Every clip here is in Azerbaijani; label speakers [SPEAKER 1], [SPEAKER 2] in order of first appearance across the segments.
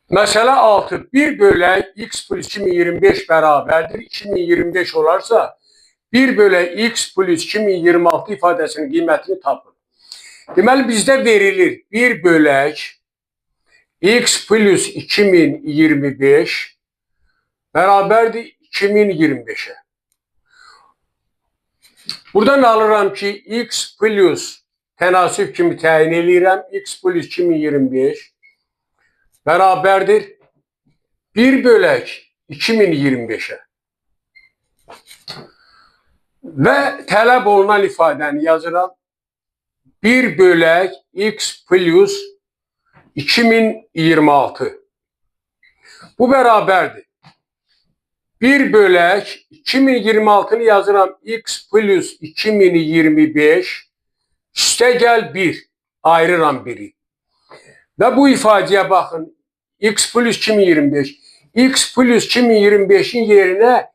[SPEAKER 1] Məsələ 6. 1 bölək x plus 2025 bərabərdir. 2025 olarsa 1 bölək x plus 2026 ifadəsinin qiymətini tapın. Deməli, bizdə verilir 1 bölək x plus 2025 bərabərdir 2025'e. Buradan alıram ki, x plus tənasüb kimi təyin edirəm. X plus 2025 bərabərdir 1 bölək 2025'e. Və tələb olunan ifadəni yazıram. 1 bölək x plus 2026. Bu bərabərdir. 1 bölək 2026'nı yazıram x plus 2025 üstə gəl 1. Ayırıram 1'i. Və bu ifadəyə baxın. X plus 2025. X plus 2025'in yerinə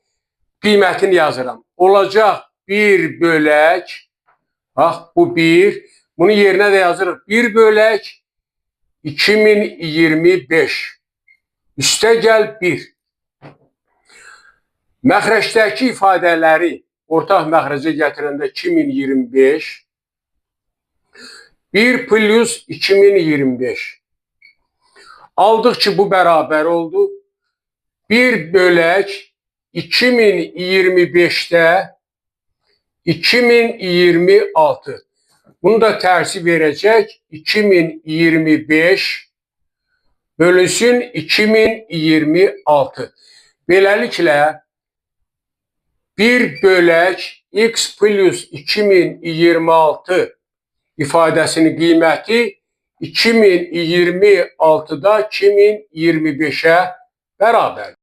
[SPEAKER 1] qiymətini yazıram. Olacaq 1 bölək. Bax, bu 1. Bunun yerinə də yazırıq. 1 bölək 2025. Üstə gəl 1. Məxrəcdəki ifadələri ortaq məxrəcə gətirəndə 2025 1 plus 2025. Aldıq ki, bu bərabər oldu. 1 bölək 2025'də 2026. Bunu da tərsi verəcək. 2025 bölünsün 2026. Beləliklə 1 bölək x plus 2026 ifadəsinin qiyməti 2026'da 2025'e bərabər.